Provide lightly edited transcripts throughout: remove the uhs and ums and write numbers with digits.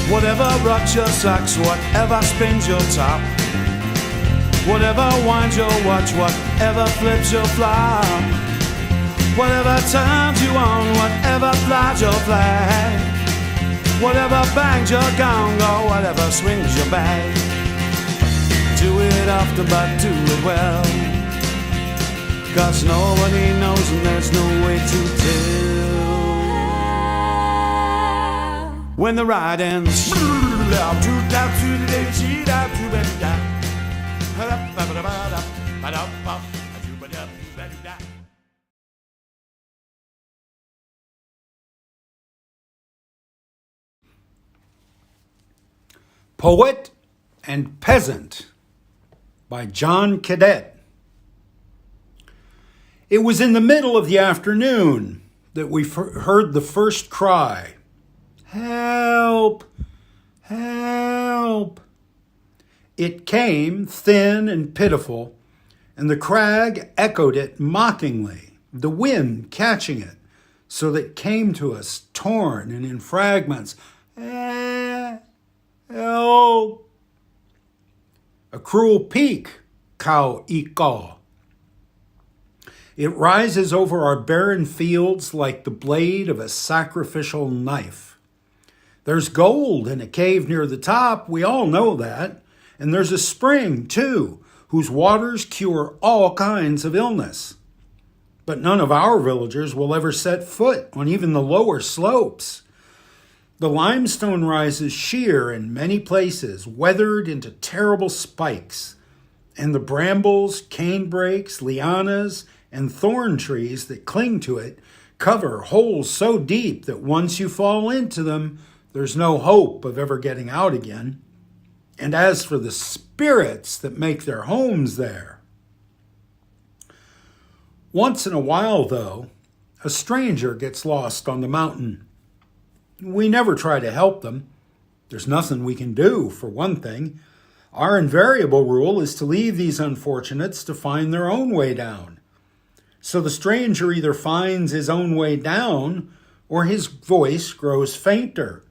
Whatever rocks your socks, whatever spins your top, whatever winds your watch, whatever flips your flop, whatever turns you on, whatever flies your flag, whatever bangs your gong, or whatever swings your bag. Do it often, but do it well, 'cause nobody knows and there's no way to tell when the ride ends. Poet and Peasant by John Cadet. It was in the middle of the afternoon that we heard the first cry. Help! Help! It came thin and pitiful, and the crag echoed it mockingly, the wind catching it, so that it came to us torn and in fragments. Help! A cruel peak, Kau Iko. It rises over our barren fields like the blade of a sacrificial knife. There's gold in a cave near the top, we all know that. And there's a spring, too, whose waters cure all kinds of illness. But none of our villagers will ever set foot on even the lower slopes. The limestone rises sheer in many places, weathered into terrible spikes. And the brambles, canebrakes, lianas, and thorn trees that cling to it cover holes so deep that once you fall into them, there's no hope of ever getting out again. And as for the spirits that make their homes there, once in a while, though, a stranger gets lost on the mountain. We never try to help them. There's nothing we can do, for one thing. Our invariable rule is to leave these unfortunates to find their own way down. So the stranger either finds his own way down or his voice grows fainter,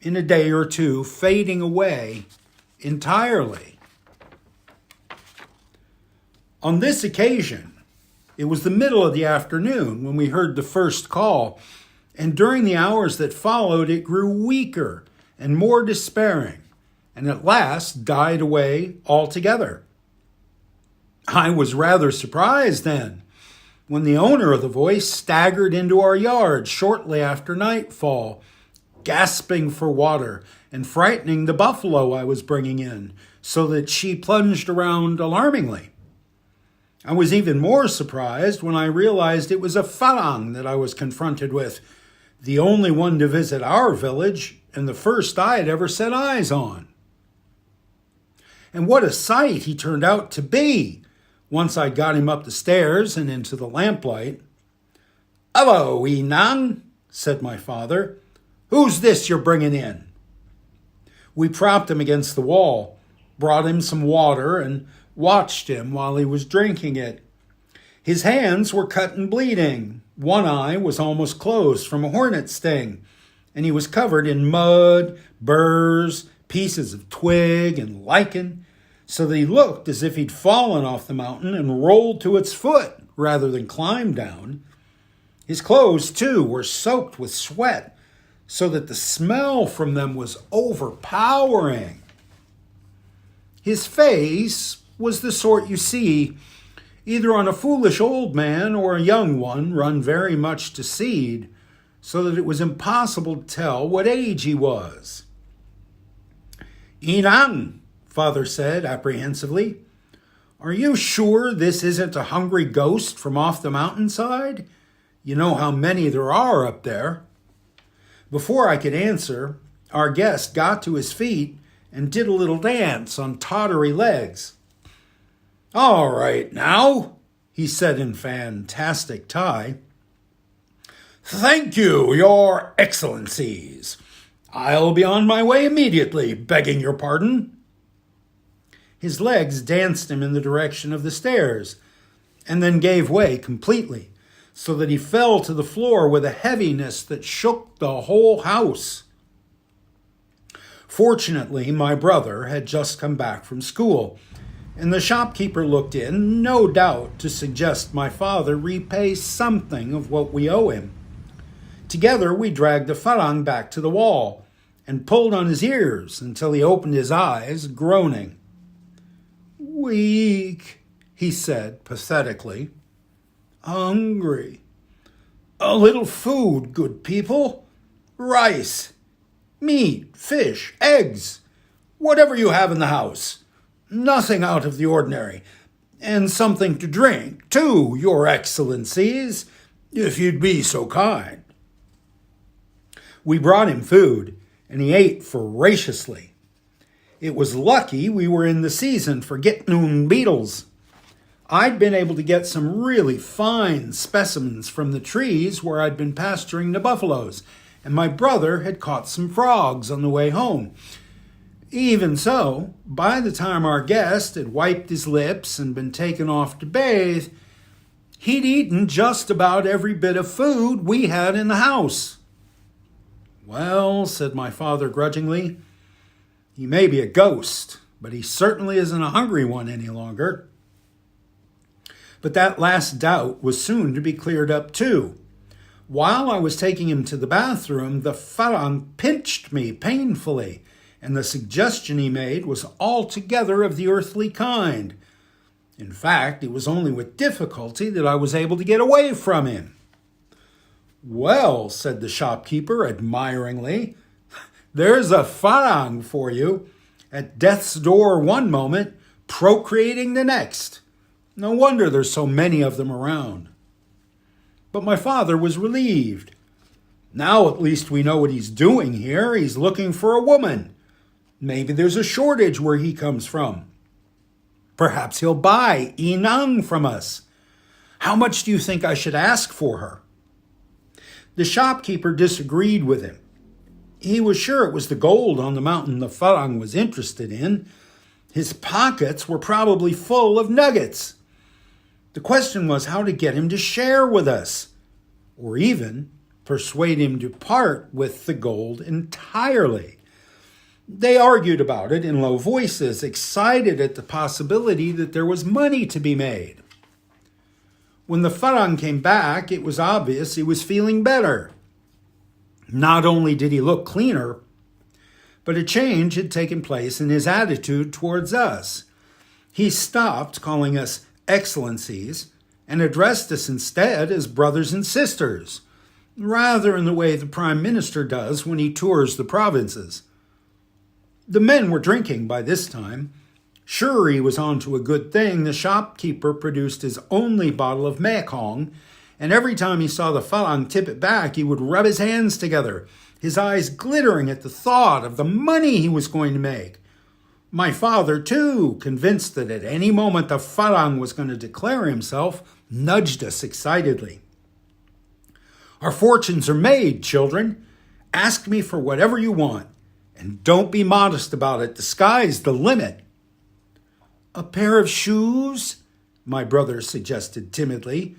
in a day or two fading away entirely. On this occasion, it was the middle of the afternoon when we heard the first call, and during the hours that followed, it grew weaker and more despairing, and at last died away altogether. I was rather surprised then, when the owner of the voice staggered into our yard shortly after nightfall, gasping for water and frightening the buffalo I was bringing in, so that she plunged around alarmingly. I was even more surprised when I realized it was a Farang that I was confronted with, the only one to visit our village and the first I had ever set eyes on. And what a sight he turned out to be once I got him up the stairs and into the lamplight. "Hello, Inang," said my father. "Who's this you're bringing in?" We propped him against the wall, brought him some water, and watched him while he was drinking it. His hands were cut and bleeding. One eye was almost closed from a hornet sting, and he was covered in mud, burrs, pieces of twig, and lichen, so that he looked as if he'd fallen off the mountain and rolled to its foot rather than climbed down. His clothes, too, were soaked with sweat, so that the smell from them was overpowering. His face was the sort you see either on a foolish old man or a young one run very much to seed, so that it was impossible to tell what age he was. "Inang," Father said apprehensively, "are you sure this isn't a hungry ghost from off the mountainside? You know how many there are up there." Before I could answer, our guest got to his feet and did a little dance on tottery legs. "All right now," he said in fantastic Thai. "Thank you, your excellencies. I'll be on my way immediately, begging your pardon." His legs danced him in the direction of the stairs, and then gave way completely, so that he fell to the floor with a heaviness that shook the whole house. Fortunately, my brother had just come back from school, and the shopkeeper looked in, no doubt, to suggest my father repay something of what we owe him. Together we dragged the farang back to the wall and pulled on his ears until he opened his eyes, groaning. "Weak," he said pathetically. "Hungry. A little food, good people. Rice, meat, fish, eggs, whatever you have in the house. Nothing out of the ordinary. And something to drink, too, your excellencies, if you'd be so kind." We brought him food, and he ate voraciously. It was lucky we were in the season for gitnoon beetles. I'd been able to get some really fine specimens from the trees where I'd been pasturing the buffaloes, and my brother had caught some frogs on the way home. Even so, by the time our guest had wiped his lips and been taken off to bathe, he'd eaten just about every bit of food we had in the house. "Well," said my father grudgingly, "he may be a ghost, but he certainly isn't a hungry one any longer." But that last doubt was soon to be cleared up too. While I was taking him to the bathroom, the farang pinched me painfully, and the suggestion he made was altogether of the earthly kind. In fact, it was only with difficulty that I was able to get away from him. "Well," said the shopkeeper admiringly, "there's a farang for you, at death's door one moment, procreating the next. No wonder there's so many of them around." But my father was relieved. "Now at least we know what he's doing here. He's looking for a woman. Maybe there's a shortage where he comes from. Perhaps he'll buy inang from us. How much do you think I should ask for her?" The shopkeeper disagreed with him. He was sure it was the gold on the mountain the farang was interested in. His pockets were probably full of nuggets. The question was how to get him to share with us, or even persuade him to part with the gold entirely. They argued about it in low voices, excited at the possibility that there was money to be made. When the farang came back, it was obvious he was feeling better. Not only did he look cleaner, but a change had taken place in his attitude towards us. He stopped calling us excellencies and addressed us instead as brothers and sisters, rather in the way the Prime Minister does when he tours the provinces. The men were drinking by this time. Sure he was on to a good thing, the shopkeeper produced his only bottle of mekong, and every time he saw the farang tip it back, he would rub his hands together, his eyes glittering at the thought of the money he was going to make. My father, too, convinced that at any moment the farang was going to declare himself, nudged us excitedly. "Our fortunes are made, children. Ask me for whatever you want, and don't be modest about it. The sky's the limit." "A pair of shoes?" my brother suggested timidly.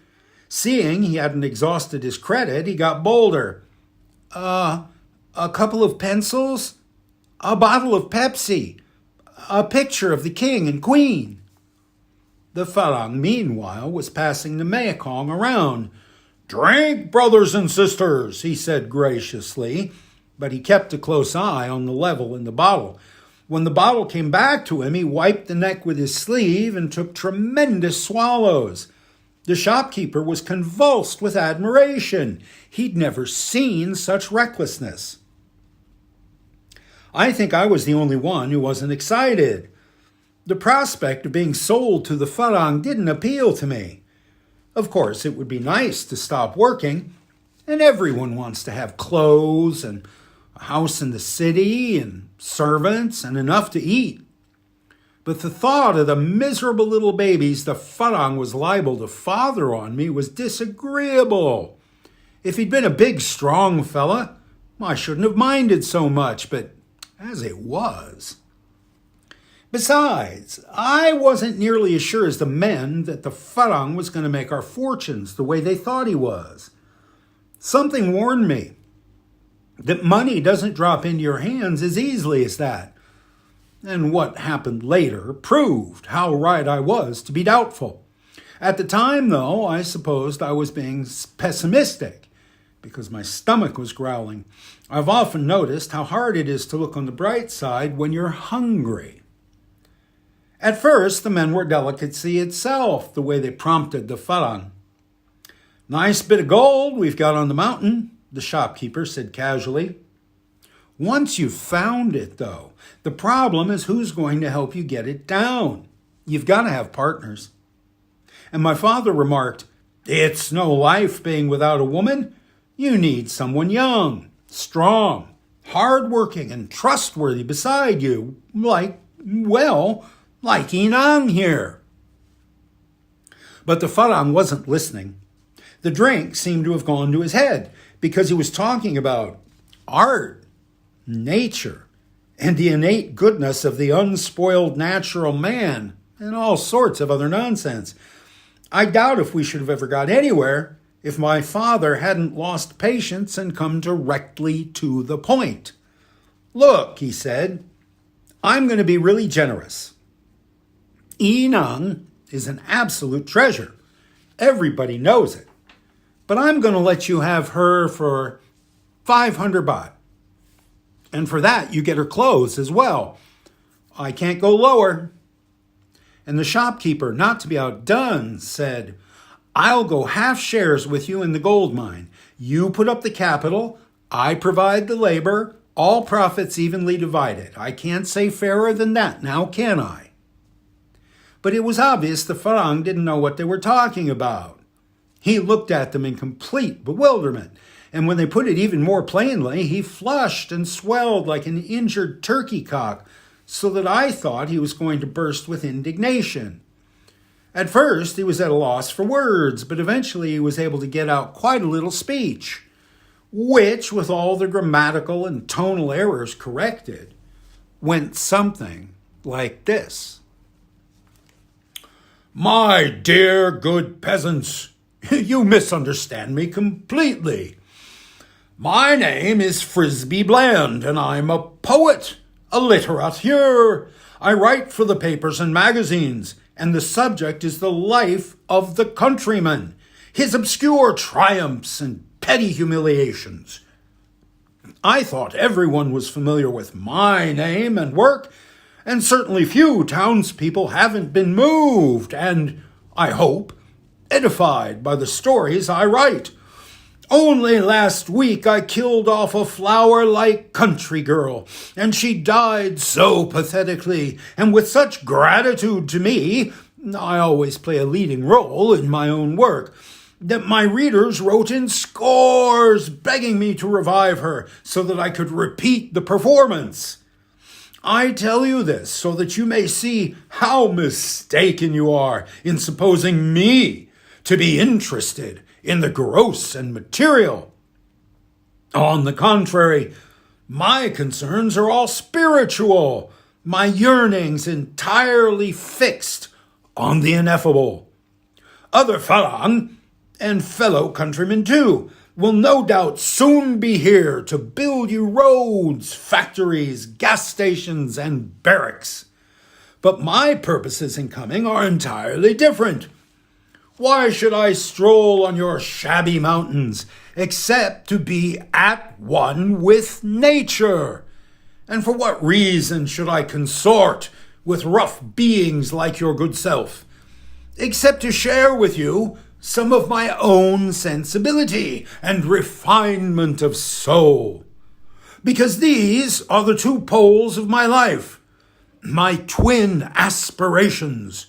Seeing he hadn't exhausted his credit, he got bolder. A couple of pencils? A bottle of Pepsi? A picture of the king and queen?" The farang, meanwhile, was passing the mekong around. "Drink, brothers and sisters," he said graciously, but he kept a close eye on the level in the bottle. When the bottle came back to him, he wiped the neck with his sleeve and took tremendous swallows. The shopkeeper was convulsed with admiration. He'd never seen such recklessness. I think I was the only one who wasn't excited. The prospect of being sold to the farang didn't appeal to me. Of course, it would be nice to stop working, and everyone wants to have clothes and a house in the city and servants and enough to eat. But the thought of the miserable little babies the farang was liable to father on me was disagreeable. If he'd been a big, strong fella, I shouldn't have minded so much, but as it was. Besides, I wasn't nearly as sure as the men that the farang was going to make our fortunes the way they thought he was. Something warned me. that money doesn't drop into your hands as easily as that. And what happened later proved how right I was to be doubtful. At the time, though, I supposed I was being pessimistic because my stomach was growling. I've often noticed how hard it is to look on the bright side when you're hungry. At first, the men were delicacy itself, the way they prompted the farang. "Nice bit of gold we've got on the mountain," the shopkeeper said casually. "Once you've found it, though, the problem is who's going to help you get it down. You've got to have partners." And my father remarked, "It's no life being without a woman. You need someone young, strong, hardworking, and trustworthy beside you, like Inang here." But the farang wasn't listening. The drink seemed to have gone to his head because he was talking about art, nature, and the innate goodness of the unspoiled natural man, and all sorts of other nonsense. I doubt if we should have ever got anywhere if my father hadn't lost patience and come directly to the point. "Look," he said, "I'm going to be really generous. Inang is an absolute treasure. Everybody knows it. But I'm going to let you have her for 500 baht. And for that, you get her clothes as well. I can't go lower." And the shopkeeper, not to be outdone, said, "I'll go half shares with you in the gold mine. You put up the capital, I provide the labor, all profits evenly divided. I can't say fairer than that, now can I?" But it was obvious the farang didn't know what they were talking about. He looked at them in complete bewilderment, and when they put it even more plainly, he flushed and swelled like an injured turkey cock, so that I thought he was going to burst with indignation. At first, he was at a loss for words, but eventually he was able to get out quite a little speech, which, with all the grammatical and tonal errors corrected, went something like this. "My dear good peasants, you misunderstand me completely. My name is Frisbee Bland, and I'm a poet, a litterateur. I write for the papers and magazines, and the subject is the life of the countryman, his obscure triumphs and petty humiliations. I thought everyone was familiar with my name and work, and certainly few townspeople haven't been moved and, I hope, edified by the stories I write. Only last week I killed off a flower-like country girl, and she died so pathetically and with such gratitude to me, I always play a leading role in my own work, that my readers wrote in scores begging me to revive her so that I could repeat the performance. I tell you this so that you may see how mistaken you are in supposing me to be interested in the gross and material. On the contrary, my concerns are all spiritual, my yearnings entirely fixed on the ineffable. Other farang, and fellow countrymen too, will no doubt soon be here to build you roads, factories, gas stations, and barracks. But my purposes in coming are entirely different. Why should I stroll on your shabby mountains except to be at one with nature? And for what reason should I consort with rough beings like your good self, except to share with you some of my own sensibility and refinement of soul? Because these are the two poles of my life, my twin aspirations,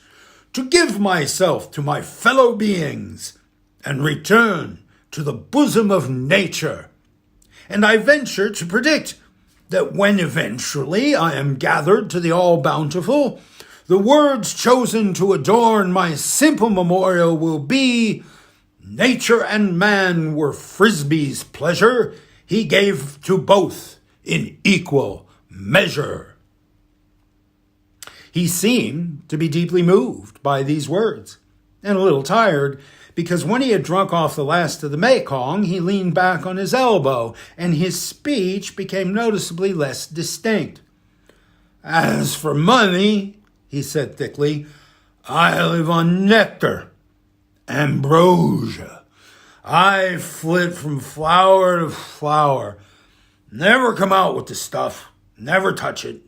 to give myself to my fellow beings and return to the bosom of nature. And I venture to predict that when eventually I am gathered to the all-bountiful, the words chosen to adorn my simple memorial will be, "Nature and man were Frisbee's pleasure. He gave to both in equal measure." He seemed to be deeply moved by these words, and a little tired, because when he had drunk off the last of the Mekong, he leaned back on his elbow, and his speech became noticeably less distinct. "As for money," he said thickly, "I live on nectar, ambrosia. I flit from flower to flower. Never come out with the stuff. Never touch it."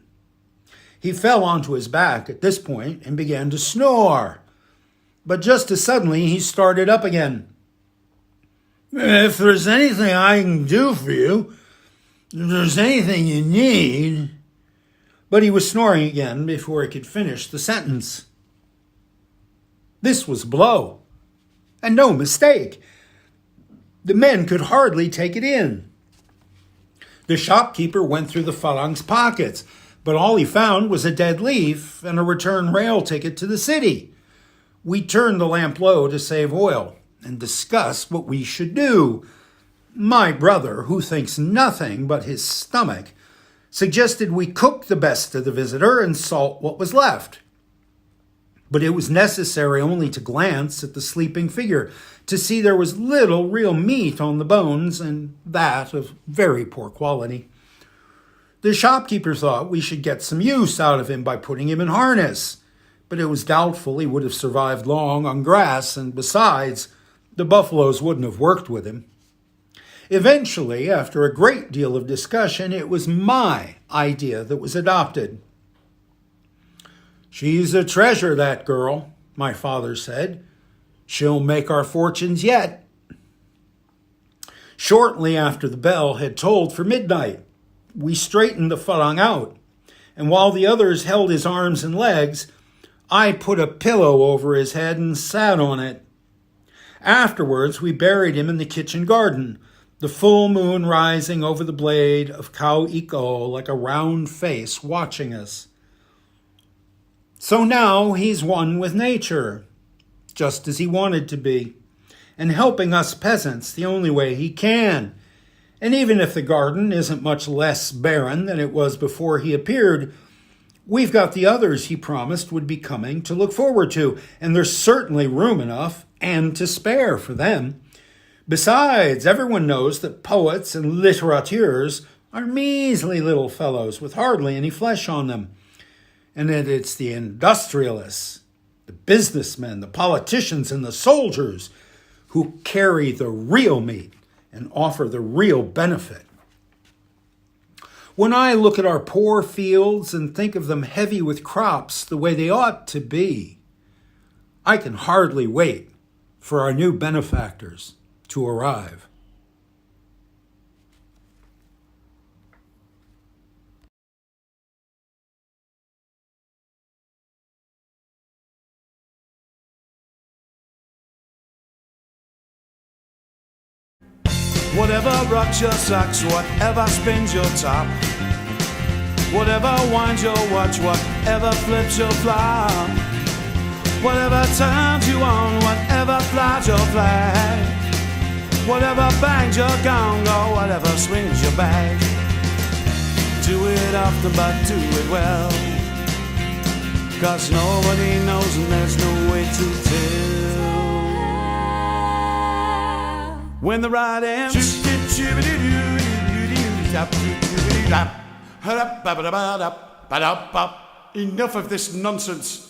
He fell onto his back at this point and began to snore. But just as suddenly he started up again. "If there's anything I can do for you, if there's anything you need..." But he was snoring again before he could finish the sentence. This was blow, and no mistake. The men could hardly take it in. The shopkeeper went through the Farang's pockets, but all he found was a dead leaf and a return rail ticket to the city. We turned the lamp low to save oil and discussed what we should do. My brother, who thinks nothing but his stomach, suggested we cook the best of the visitor and salt what was left. But it was necessary only to glance at the sleeping figure to see there was little real meat on the bones, and that of very poor quality. The shopkeeper thought we should get some use out of him by putting him in harness, but it was doubtful he would have survived long on grass, and besides, the buffaloes wouldn't have worked with him. Eventually, after a great deal of discussion, it was my idea that was adopted. "She's a treasure, that girl," my father said. "She'll make our fortunes yet." Shortly after the bell had tolled for midnight, we straightened the Farang out, and while the others held his arms and legs, I put a pillow over his head and sat on it. Afterwards, we buried him in the kitchen garden, the full moon rising over the blade of Kau Iko like a round face watching us. So now he's one with nature, just as he wanted to be, and helping us peasants the only way he can. And even if the garden isn't much less barren than it was before he appeared, we've got the others he promised would be coming to look forward to, and there's certainly room enough and to spare for them. Besides, everyone knows that poets and littérateurs are measly little fellows with hardly any flesh on them, and that it's the industrialists, the businessmen, the politicians, and the soldiers who carry the real meat and offer the real benefit. When I look at our poor fields and think of them heavy with crops the way they ought to be, I can hardly wait for our new benefactors to arrive. Whatever rocks your socks, whatever spins your top, whatever winds your watch, whatever flips your flop, whatever turns you on, whatever flies your flag, whatever bangs your gong, or whatever swings your bag. Do it often, but do it well, 'cause nobody knows and there's no way to tell when the ride ends. Enough of this nonsense.